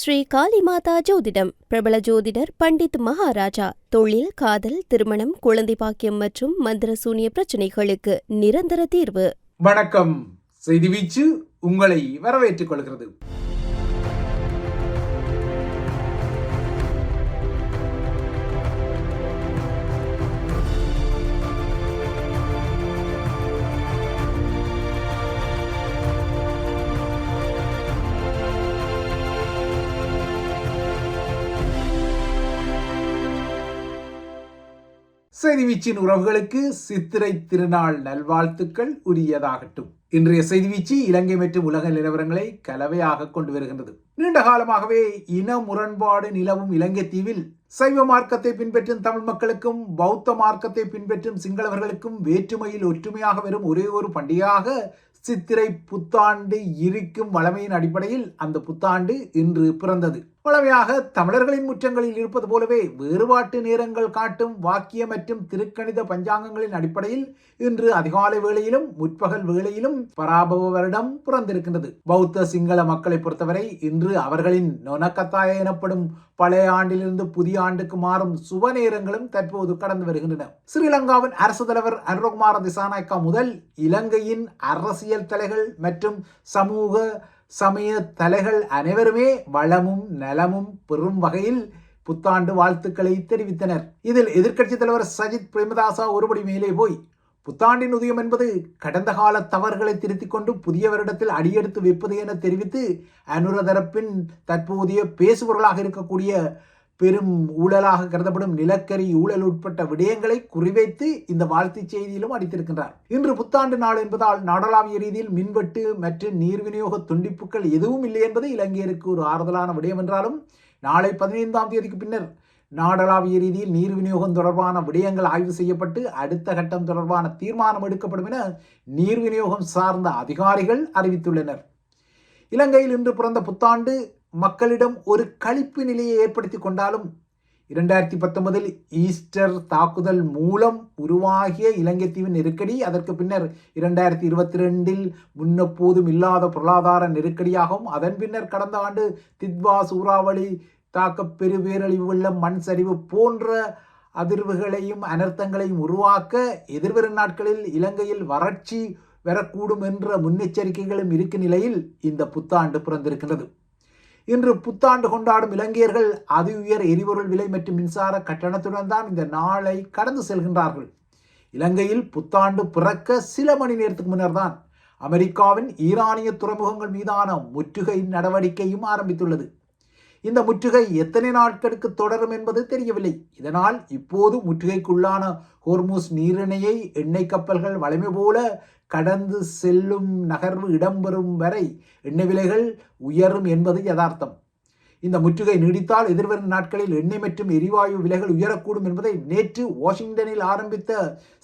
ஸ்ரீ காளிமாதா ஜோதிடம் பிரபல ஜோதிடர் பண்டித் மகாராஜா. தொழில், காதல், திருமணம், குழந்தை பாக்கியம் மற்றும் மந்திர சூனிய பிரச்சனைகளுக்கு நிரந்தர தீர்வு. வணக்கம். செய்தி வீச்சு உங்களை வரவேற்றுக் கொள்கிறது. செய்தி வீச்சின் உறவுகளுக்கு சித்திரை திருநாள் நல்வாழ்த்துக்கள் உரியதாகட்டும். இன்றைய செய்தி வீச்சு இலங்கை மற்றும் உலக நிலவரங்களை கலவையாக கொண்டு வருகின்றது. நீண்ட காலமாகவே இன முரண்பாடு நிலவும் இலங்கை தீவில் சைவ மார்க்கத்தை பின்பற்றும் தமிழ் மக்களுக்கும் பௌத்த மார்க்கத்தை பின்பற்றும் சிங்களவர்களுக்கும் வேற்றுமையில் ஒற்றுமையாக வரும் ஒரே ஒரு பண்டிகையாக சித்திரை புத்தாண்டு இருக்கும் வளமையின் அடிப்படையில் அந்த புத்தாண்டு இன்று பிறந்தது. வளமையாக தமிழர்களின் முற்றங்களில் இருப்பது போலவே வேறுபாட்டு நேரங்கள் காட்டும் வாக்கிய மற்றும் திருக்கணித பஞ்சாங்கங்களின் அடிப்படையில் இன்று அதிகாலை வேளையிலும் முற்பகல் வேளையிலும் பராபவ வருடம் பிறந்திருக்கின்றது. பௌத்த சிங்கள மக்களை பொறுத்தவரை இன்று அவர்களின் நொனக்கத்தாய எனப்படும் பழைய ஆண்டிலிருந்து புதிய ஆண்டுக்கு மாறும் சுப நேரங்களும் தற்போது கடந்து வருகின்றன. ஸ்ரீலங்காவின் அரசு தலைவர் அனுரகுமார திசாநாயக்கா முதல் இலங்கையின் அரசியல் தலைகள் மற்றும் சமூக சமய தலைகள் அனைவருமே வளமும் நலமும் பெறும் வகையில் புத்தாண்டு வாழ்த்துக்களை தெரிவித்தனர். இதில் எதிர்க்கட்சி தலைவர் சஜித் பிரேமதாசா ஒருபடி மேலே போய் புத்தாண்டின் உதயம் என்பது கடந்த கால தவறுகளை திருத்திக் கொண்டு புதிய வருடத்தில் அடியெடுத்து வைப்பது என தெரிவித்து அனுர தரப்பின் தற்போதைய பேசுபொருளாக இருக்கக்கூடிய பெரும் ஊழலாக கருதப்படும் நிலக்கரி ஊழல் உட்பட்ட விடயங்களை குறிவைத்து இந்த வாழ்த்து செய்தியிலும் அடித்திருக்கின்றார். இன்று புத்தாண்டு நாள் என்பதால் நாடளாவிய ரீதியில் மின்வெட்டு மற்றும் நீர் விநியோக துண்டிப்புகள் எதுவும் இல்லை என்பது இலங்கையருக்கு ஒரு ஆறுதலான விடயம் என்றாலும் நாளை 15ஆம் தேதிக்கு பின்னர் நாடளாவிய ரீதியில் நீர் விநியோகம் தொடர்பான விடயங்கள் ஆய்வு செய்யப்பட்டு அடுத்த கட்டம் தொடர்பான தீர்மானம் எடுக்கப்படும் என நீர் விநியோகம் சார்ந்த அதிகாரிகள் அறிவித்துள்ளனர். இலங்கையில் இன்று பிறந்த புத்தாண்டு மக்களிடம் ஒரு களிப்பு நிலையை ஏற்படுத்தி கொண்டாலும் 2019 ஈஸ்டர் தாக்குதல் மூலம் உருவாகிய இலங்கை தீவின் நெருக்கடி அதற்கு பின்னர் 2022 முன்னெப்போதும் இல்லாத பொருளாதார நெருக்கடியாகவும் அதன் பின்னர் கடந்த ஆண்டு தித்வா சூறாவளி தாக்க பெருவேரழிவு வெள்ளம் மண் சரிவு போன்ற அதிர்வுகளையும் அனர்த்தங்களையும் உருவாக்க எதிர்வரும் நாட்களில் இலங்கையில் வறட்சி வரக்கூடும் என்ற முன்னெச்சரிக்கைகளும் இருக்கும் நிலையில் இந்த புத்தாண்டு பிறந்திருக்கின்றது. இன்று புத்தாண்டு கொண்டாடும் இலங்கையர்கள் அதி உயர் எரிபொருள் விலை மற்றும் மின்சார கட்டணத்துடன் தான் இந்த நாளை கடந்து செல்கின்றார்கள். இலங்கையில் புத்தாண்டு பிறக்க சில மணி நேரத்துக்கு முன்னர் தான் அமெரிக்காவின் ஈரானிய துறைமுகங்கள் மீதான முற்றுகை நடவடிக்கையும் ஆரம்பித்துள்ளது. இந்த முற்றுகை எத்தனை நாட்களுக்கு தொடரும் என்பது தெரியவில்லை. இதனால் இப்போது முற்றுகைக்குள்ளான ஹோர்முஸ் நீரிணையை எண்ணெய் கப்பல்கள் வலிமை போல கடந்து செல்லும் நகர்வு இடம்பெறும் வரை எண்ணெய் விலைகள் உயரும் என்பது யதார்த்தம். இந்த முற்றுகை நீடித்தால் எதிர்வரும் நாட்களில் எண்ணெய் மற்றும் எரிவாயு விலைகள் உயரக்கூடும் என்பதை நேற்று வாஷிங்டனில் ஆரம்பித்த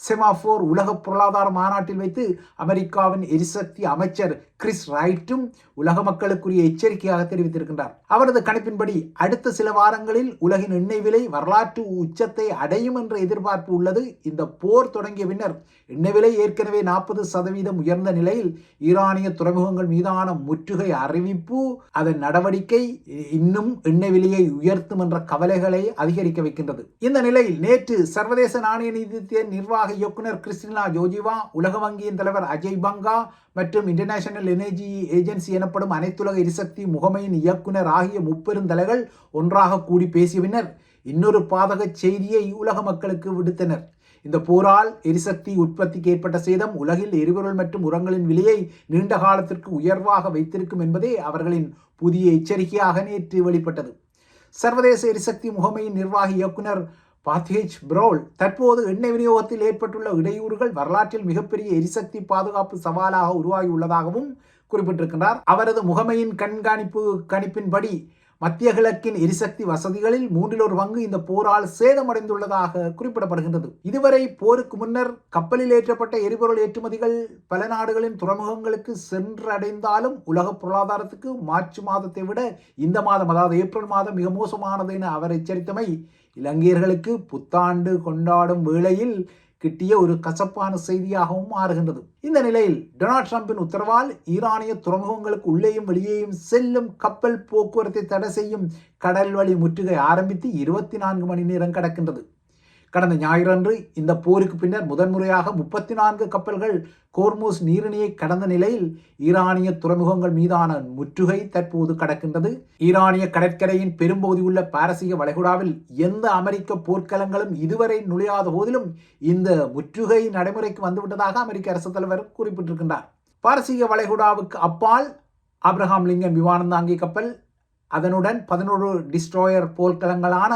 செமாஃபோர் உலக பொருளாதார மாநாட்டில் வைத்து அமெரிக்காவின் எரிசக்தி அமைச்சர் கிறிஸ் ரைட்டும் உலக மக்களுக்குரிய எச்சரிக்கையாக தெரிவித்திருக்கின்றார். அவரது கணிப்பின்படி அடுத்த சில வாரங்களில் உலகின் எண்ணெய் விலை வரலாற்று உச்சத்தை அடையும் என்ற எதிர்பார்ப்பு உள்ளது. இந்த போர் தொடங்கிய பின்னர் எண்ணெய் விலை ஏற்கனவே 40% உயர்ந்த நிலையில் ஈரானிய துறைமுகங்கள் மீதான முற்றுகை அறிவிப்பு அதன் நடவடிக்கை இன்னும் எண்ணெய் விலையை உயர்த்தும் என்ற கவலைகளை அதிகரிக்க வைக்கின்றது. இந்த நிலையில் நேற்று சர்வதேச நாணய நிதியத்திய நிர்வாக இயக்குனர் கிறிஸ்டினா ஜோர்ஜிவா, உலக வங்கியின் தலைவர் அஜய் பங்கா மற்றும் இன்டர்நேஷனல் எனர்ஜி ஏஜென்சி எனப்படும் அனைத்துலக எரிசக்தி முகமையின் இயக்குனர் ஆகிய முப்பெரும் தலைகள் ஒன்றாக கூடி பேசிய பின்னர் இன்னொரு பாதக செய்தியை உலக மக்களுக்கு விடுத்தனர். இந்த போரால் எரிசக்தி உற்பத்திக்கு ஏற்பட்ட சேதம் உலகில் எரிபொருள் மற்றும் உரங்களின் விலையை நீண்ட காலத்திற்கு உயர்வாக வைத்திருக்கும் என்பதே அவர்களின் புதிய எச்சரிக்கையாக நேற்று வெளிப்பட்டது. சர்வதேச எரிசக்தி முகமையின் நிர்வாக இயக்குனர் பாத்ஹேஜ் ப்ரோல் தற்போது எண்ணெய் விநியோகத்தில் ஏற்பட்டுள்ள இடையூறுகள் வரலாற்றில் மிகப்பெரிய எரிசக்தி பாதுகாப்பு சவாலாக உருவாகியுள்ளதாகவும் குறிப்பிட்டிருக்கின்றார். அவரது முகமையின் கணிப்பின்படி மத்திய கிழக்கின் எரிசக்தி வசதிகளில் 1/3 பங்கு இந்த போரால் சேதமடைந்துள்ளதாக குறிப்பிடப்படுகின்றது. இதுவரை போருக்கு முன்னர் கப்பலில் ஏற்றப்பட்ட எரிபொருள் ஏற்றுமதிகள் பல நாடுகளின் துறைமுகங்களுக்கு சென்றடைந்தாலும் உலக பொருளாதாரத்துக்கு மார்ச் மாதத்தை விட இந்த மாதம், அதாவது ஏப்ரல் மாதம் மிக மோசமானது என அவர் எச்சரித்தமை இலங்கையர்களுக்கு புத்தாண்டு கொண்டாடும் வேளையில் கிட்டிய ஒரு கசப்பான செய்தியாகவும் மாறுகின்றது. இந்த நிலையில் டொனால்ட் ட்ரம்பின் உத்தரவால் ஈரானிய துறைமுகங்களுக்கு உள்ளேயும் வெளியேயும் செல்லும் கப்பல் போக்குவரத்தை தடை செய்யும் கடல் வழி முற்றுகை ஆரம்பித்து 24 மணி நேரம் கடக்கின்றது. கடந்த ஞாயிறன்று இந்த போருக்கு பின்னர் முதன்முறையாக 34 கப்பல்கள் கோர்மூஸ் நீரிணையை கடந்த நிலையில் ஈரானிய துறைமுகங்கள் மீதான முற்றுகை தற்போது கடக்கின்றது. ஈரானிய கடற்கரையின் பெரும்பகுதி உள்ள பாரசீக வளைகுடாவில் எந்த அமெரிக்க போர்க்களங்களும் இதுவரை நுழையாத போதிலும் இந்த முற்றுகை நடைமுறைக்கு வந்துவிட்டதாக அமெரிக்க அரசு தலைவர் குறிப்பிட்டிருக்கின்றார். பாரசீக வளைகுடாவுக்கு அப்பால் ஆப்ரஹாம் லிங்கன் விமானந்தாங்கி கப்பல், அதனுடன் 11 டிஸ்ட்ராயர் போர்க்களங்களான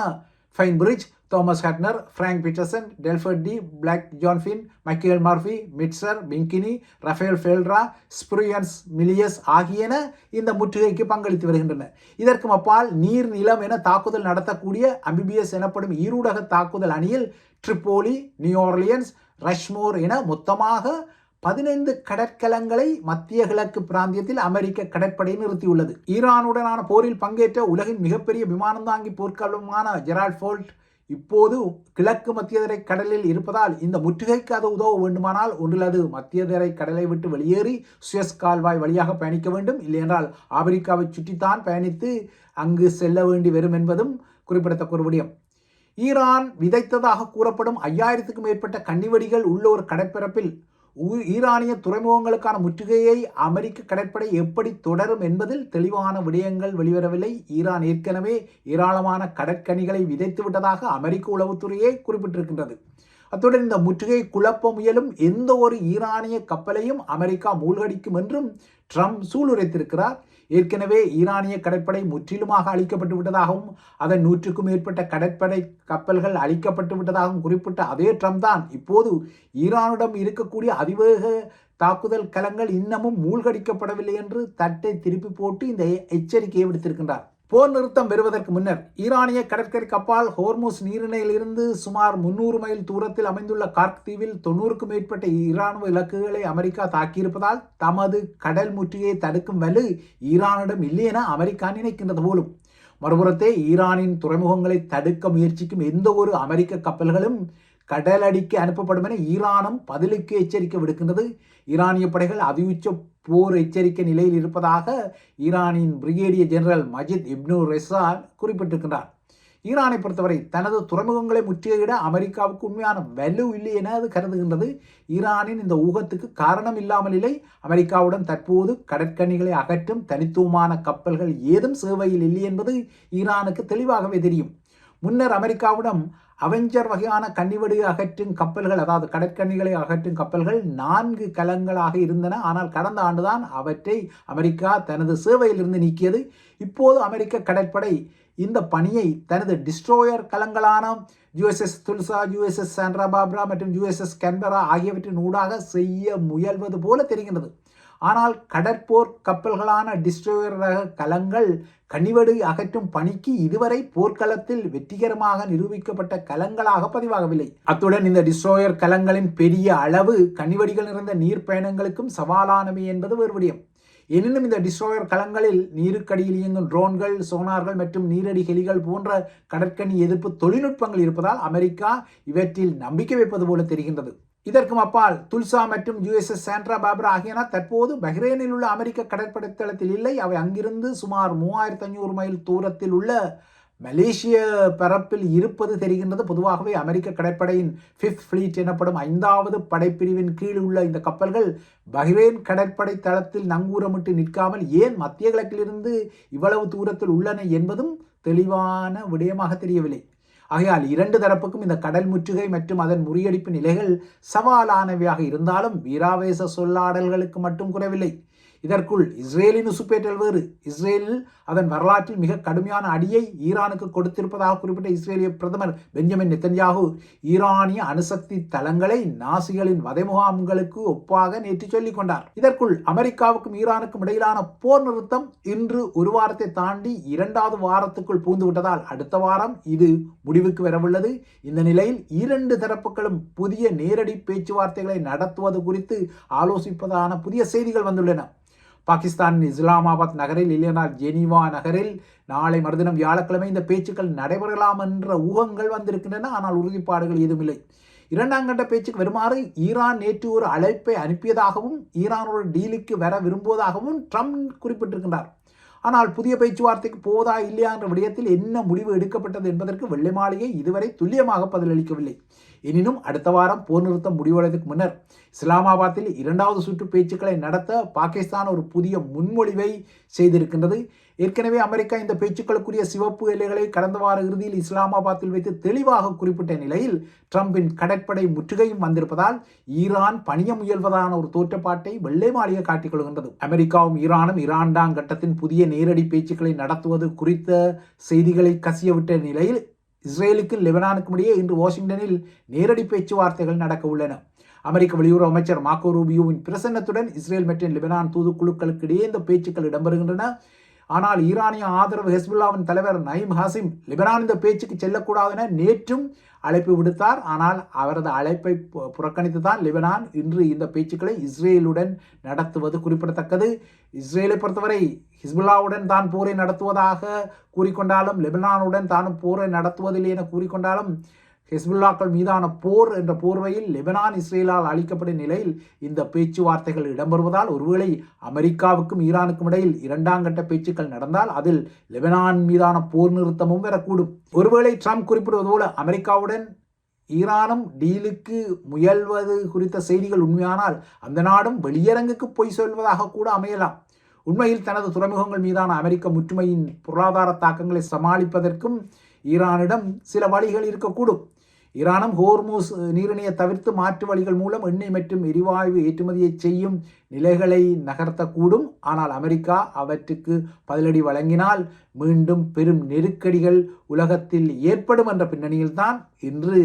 Bainbridge, Thomas Hudner, Frank Petersen, Delbert D, Black John Finn, Michael Murphy, Mitscher, Pinckney, Rafael Peralta, Spruance Milius ஆகியன இந்த முற்றுகைக்கு பங்களித்து வருகின்றன. இதற்கும் அப்பால் நீர் நிலம் என தாக்குதல் நடத்தக்கூடிய அம்பிபிஎஸ் எனப்படும் ஈரூடக தாக்குதல் அணியில் ட்ரிப்போலி, நியூ ஆர்லியன்ஸ், ரஷ்மோர் என மொத்தமாக 15 கடற்கலங்களை மத்திய கிழக்கு பிராந்தியத்தில் அமெரிக்க கடற்படை நிறுத்தியுள்ளது. ஈரானுடனான போரில் பங்கேற்ற உலகின் மிகப்பெரிய விமானந்தாங்கி போர்க்களமான ஜெரால்ட் ஃபோல்ட் இப்போது கிழக்கு மத்தியதரை கடலில் இருப்பதால் இந்த முற்றுகைக்கு அது உதவ வேண்டுமானால் ஒன்றில் அது மத்தியதரை கடலை விட்டு வெளியேறி சுயஸ் கால்வாய் வழியாக பயணிக்க வேண்டும், இல்லையென்றால் ஆப்பிரிக்காவை சுற்றித்தான் பயணித்து அங்கு செல்ல வேண்டி வரும் என்பதும் குறிப்பிடத்தக்க ஒரு விடயம். ஈரான் விதைத்ததாக கூறப்படும் 5000க்கும் மேற்பட்ட கன்னிவெடிகள் உள்ள ஒரு கடற்பரப்பில் ஈரானிய துறைமுகங்களுக்கான முற்றுகையை அமெரிக்க கடற்படை எப்படி தொடரும் என்பதில் தெளிவான விடயங்கள் வெளிவரவில்லை. ஈரான் ஏற்கனவே ஏராளமான கடற்கனிகளை விதைத்து விட்டதாக அமெரிக்க உளவுத்துறையே குறிப்பிட்டிருக்கின்றது. அத்துடன் இந்த முற்றுகை குழப்ப முயலும் எந்த ஒரு ஈரானிய கப்பலையும் அமெரிக்கா மூழ்கடிக்கும் என்றும் ட்ரம்ப் சூளுரைத்திருக்கிறார். ஏற்கனவே ஈரானிய கடற்படை முற்றிலுமாக அழிக்கப்பட்டு விட்டதாகவும் அதன் 100க்கும் மேற்பட்ட கடற்படை கப்பல்கள் அழிக்கப்பட்டு விட்டதாகவும் குறிப்பிட்ட அதே ட்ரம்ப் தான் இப்போது ஈரானிடம் இருக்கக்கூடிய அதிவேக தாக்குதல் கலங்கள் இன்னமும் மூழ்கடிக்கப்படவில்லை என்று தட்டை திருப்பி போட்டு இந்த எச்சரிக்கையை விடுத்திருக்கின்றார். போர் நிறுத்தம் பெறுவதற்கு முன்னர் ஈரானிய கடற்கரை கப்பால் ஹோர்முஸ் நீரிணையில் இருந்து சுமார் 300 மைல் தூரத்தில் அமைந்துள்ள கார்க் தீவில் 90க்கும் மேற்பட்ட இராணுவ இலக்குகளை அமெரிக்கா தாக்கியிருப்பதால் தமது கடல் முற்றுகையை தடுக்கும் வலு ஈரானிடம் இல்லை என அமெரிக்கா நினைக்கின்றது போலும். மறுபுறத்தே ஈரானின் துறைமுகங்களை தடுக்க முயற்சிக்கும் எந்த ஒரு அமெரிக்க கப்பல்களும் கடலடிக்கு அனுப்பப்படும் என ஈரானும் பதிலுக்கு எச்சரிக்கை விடுக்கின்றது. ஈரானிய படைகள் அதிஉச்ச போர் எச்சரிக்கை நிலையில் இருப்பதாக ஈரானின் பிரிகேடியர் ஜெனரல் மஜித் இப்னு ரெசான் குறிப்பிட்டிருக்கின்றார். ஈரானை பொறுத்தவரை தனது துறைமுகங்களை முற்றுகையிட அமெரிக்காவுக்கு உண்மையான வலு இல்லை என அது கருதுகின்றது. ஈரானின் இந்த ஊகத்துக்கு காரணம் இல்லாமல் இல்லை. அமெரிக்காவுடன் தற்போது கடற்கனிகளை அகற்றும் தனித்துவமான கப்பல்கள் ஏதும் சேவையில் இல்லை என்பது ஈரானுக்கு தெளிவாகவே தெரியும். முன்னர் அமெரிக்காவிடம் அவெஞ்சர் வகையான கன்னிவெடி அகற்றும் கப்பல்கள், அதாவது கடற்கன்னிகளை அகற்றும் கப்பல்கள் 4 கலங்களாக இருந்தன. ஆனால் கடந்த ஆண்டுதான் அவற்றை அமெரிக்கா தனது சேவையிலிருந்து நீக்கியது. இப்போது அமெரிக்க கடற்படை இந்த பணியை தனது டிஸ்ட்ரோயர் கலங்களான USS Tulsa, USS Sandra Barbara மற்றும் USS கேன்பரா ஆகியவற்றின் ஊடாக செய்ய முயல்வது போல தெரிகின்றது. ஆனால் கடற்போர் கப்பல்களான டிஸ்ட்ரோயர் ரக கலங்கள் கனிவெடி அகற்றும் பணிக்கு இதுவரை போர்க்களத்தில் வெற்றிகரமாக நிரூபிக்கப்பட்ட கலங்களாக பதிவாகவில்லை. அத்துடன் இந்த டிஸ்ட்ரோயர் கலங்களின் பெரிய அளவு கனிவெடிகள் நிறைந்த நீர் பயணங்களுக்கும் சவாலானவை என்பது ஒரு விடயம். எனினும் இந்த டிஸ்ட்ரோயர் கலங்களில் நீருக்கடியில் இயங்கும் ட்ரோன்கள், சோனார்கள் மற்றும் நீரடி ஹெலிகள் போன்ற கடற்கனி எதிர்ப்பு தொழில்நுட்பங்கள் இருப்பதால் அமெரிக்கா இவற்றில் நம்பிக்கை வைப்பது போல தெரிகின்றது. இதற்கும் அப்பால் துல்சா மற்றும் USS சாண்ட்ரா பார்பரா ஆகியன தற்போது பஹ்ரைனில் உள்ள அமெரிக்க கடற்படை தளத்தில் இல்லை. அவை அங்கிருந்து சுமார் 3500 மைல் தூரத்தில் உள்ள மலேசிய பரப்பில் இருப்பது தெரிகின்றது. பொதுவாகவே அமெரிக்க கடற்படையின் 5th ஃப்ளீட் எனப்படும் 5வது படைப்பிரிவின் கீழ் உள்ள இந்த கப்பல்கள் பஹ்ரைன் கடற்படை தளத்தில் நங்கூரமிட்டு நிற்காமல் ஏன் மத்திய கிழக்கிலிருந்து இவ்வளவு தூரத்தில் உள்ளன என்பதும் தெளிவான விடயமாக தெரியவில்லை. ஆகையால் 2 தரப்புக்கும் இந்த கடல் முற்றுகை மற்றும் அதன் முறியடிப்பு நிலைகள் சவாலானவையாக இருந்தாலும் வீராவேச சொல்லாடல்களுக்கு மட்டும் குறைவில்லை. இதற்குள் இஸ்ரேலின் உசுப்பேற்றல் வேறு. இஸ்ரேலில் அதன் வரலாற்றில் மிக கடுமையான அடியை ஈரானுக்கு கொடுத்திருப்பதாக குறிப்பிட்ட இஸ்ரேலிய பிரதமர் பெஞ்சமின் நெத்தன்யாகு ஈரானிய அணுசக்தி தளங்களை நாசிகளின் வதை முகாம்களுக்கு ஒப்பாக நேற்று சொல்லிக் கொண்டார். இதற்குள் அமெரிக்காவுக்கும் ஈரானுக்கும் இடையிலான போர் நிறுத்தம் இன்று ஒரு வாரத்தை தாண்டி 2வது வாரத்துக்குள் பூந்துவிட்டதால் அடுத்த வாரம் இது முடிவுக்கு வரவுள்ளது. இந்த நிலையில் 2 தரப்புகளும் புதிய நேரடி பேச்சுவார்த்தைகளை நடத்துவது குறித்து ஆலோசிப்பதான புதிய செய்திகள் வந்துள்ளன. பாகிஸ்தானின் இஸ்லாமாபாத் நகரில் இல்லையென்றால் ஜெனீவா நகரில் நாளை மறுதினம் வியாழக்கிழமை இந்த பேச்சுக்கள் நடைபெறலாம் என்ற ஊகங்கள் வந்திருக்கின்றன. ஆனால் உறுதிப்பாடுகள் ஏதுமில்லை. இரண்டாம் கட்ட பேச்சுக்கு வருமாறு ஈரான் நேற்று ஒரு அழைப்பை அனுப்பியதாகவும் ஈரானோட டீலுக்கு வர விரும்புவதாகவும் ட்ரம்ப் குறிப்பிட்டிருக்கின்றார். ஆனால் புதிய பேச்சுவார்த்தைக்கு போவதா இல்லையா என்ற விடயத்தில் என்ன முடிவு எடுக்கப்பட்டது என்பதற்கு வெள்ளை மாளிகை இதுவரை துல்லியமாக பதிலளிக்கவில்லை. எனினும் அடுத்த வாரம் போர் நிறுத்தம் முடிவடைவதற்கு முன்னர் இஸ்லாமாபாத்தில் இரண்டாவது சுற்று பேச்சுக்களை நடத்த பாகிஸ்தான் ஒரு புதிய முன்மொழிவை செய்திருக்கின்றது. ஏற்கனவே அமெரிக்கா இந்த பேச்சுக்களுக்குரிய சிவப்பு எல்லைகளை கடந்த வார இறுதியில் இஸ்லாமாபாத்தில் வைத்து தெளிவாக குறிப்பிட்ட நிலையில் ட்ரம்பின் கடற்படை முற்றுகையும் வந்திருப்பதால் ஈரான் பணிய முயல்வதான ஒரு தோற்றப்பாட்டை வெள்ளை மாளிகை காட்டிக் கொள்கின்றது. அமெரிக்காவும் ஈரானும் இரண்டாம் கட்டத்தின் புதிய நேரடி பேச்சுக்களை நடத்துவது குறித்த செய்திகளை கசியவிட்ட நிலையில் இஸ்ரேலுக்கும் லெபனானுக்கும் இடையே இன்று வாஷிங்டனில் நேரடி பேச்சுவார்த்தைகள் நடக்க உள்ளன. அமெரிக்க வெளியுறவு அமைச்சர் மார்க்கோ ரூபியோவின் பிரசன்னத்துடன் இஸ்ரேல் மற்றும் லெபனான் தூதுக்குழுக்களுக்கு இடையே இந்த பேச்சுக்கள் இடம்பெறுகின்றன. ஆனால் ஈரானிய ஆதரவு ஹெஸ்புல்லாவின் தலைவர் நயீம் ஹாசிம் லெபனான் இந்த பேச்சுக்கு செல்லக்கூடாது என நேற்றும் அழைப்பு விடுத்தார். ஆனால் அவரது அழைப்பை புறக்கணித்துதான் லெபனான் இன்று இந்த பேச்சுக்களை இஸ்ரேலுடன் நடத்துவது குறிப்பிடத்தக்கது. இஸ்ரேலை பொறுத்தவரை ஹிஸ்புல்லாவுடன் தான் போரை நடத்துவதாக கூறிக்கொண்டாலும் லெபனானுடன் தானும் போரை நடத்துவதில்லை என கூறிக்கொண்டாலும் ஹெஸ்புல்லாக்கள் மீதான போர் என்ற போர்வையில் லெபனான் இஸ்ரேலால் அளிக்கப்படும் நிலையில் இந்த பேச்சுவார்த்தைகள் இடம்பெறுவதால் ஒருவேளை அமெரிக்காவுக்கும் ஈரானுக்கும் இடையில் இரண்டாம் கட்ட பேச்சுக்கள் நடந்தால் அதில் லெபனான் மீதான போர் நிறுத்தமும் வரக்கூடும். ஒருவேளை ட்ரம்ப் குறிப்பிடுவது போல அமெரிக்காவுடன் ஈரானும் டீலுக்கு முயல்வது குறித்த செய்திகள் உண்மையானால் அந்த நாடும் வெளியரங்குக்கு பொய் சொல்வதாக கூட அமையலாம். உண்மையில் தனது துறைமுகங்கள் மீதான அமெரிக்க முற்றுமையின் பொருளாதார தாக்கங்களை சமாளிப்பதற்கும் ஈரானிடம் சில வழிகள் இருக்கக்கூடும். ஈரானும் ஹோர்மூஸ் நீரிணையை தவிர்த்து மாற்று வழிகள் மூலம் எண்ணெய் மற்றும் எரிவாயு ஏற்றுமதியை செய்யும் நிலைகளை நகர்த்தக்கூடும். ஆனால் அமெரிக்கா அவற்றுக்கு பதிலடி வழங்கினால் மீண்டும் பெரும் நெருக்கடிகள் உலகத்தில் ஏற்படும் என்ற பின்னணியில்தான் இன்று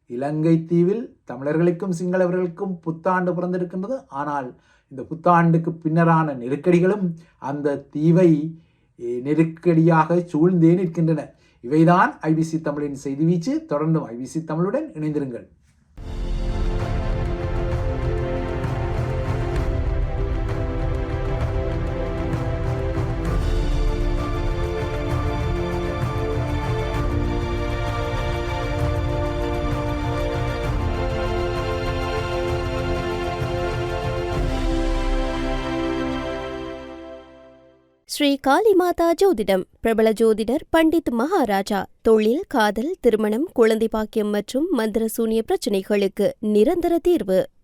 இலங்கை தீவில் தமிழர்களுக்கும் சிங்களவர்களுக்கும் புத்தாண்டு பிறந்திருக்கின்றது. ஆனால் இந்த புத்தாண்டுக்கு பின்னரான நெருக்கடிகளும் அந்த தீவை நெருக்கடியாக சூழ்ந்தே நிற்கின்றன. இவைதான் ஐபிசி தமிழின் செய்தி வீச்சு. தொடர்ந்தும் ஐபிசி தமிழுடன் இணைந்திருங்கள். ஸ்ரீ காளிமாதா ஜோதிடம் பிரபல ஜோதிடர் பண்டித் மகாராஜா. தொழில், காதல், திருமணம், குழந்தை பாக்கியம் மற்றும் மந்திர சூனிய பிரச்சனைகளுக்கு நிரந்தர தீர்வு.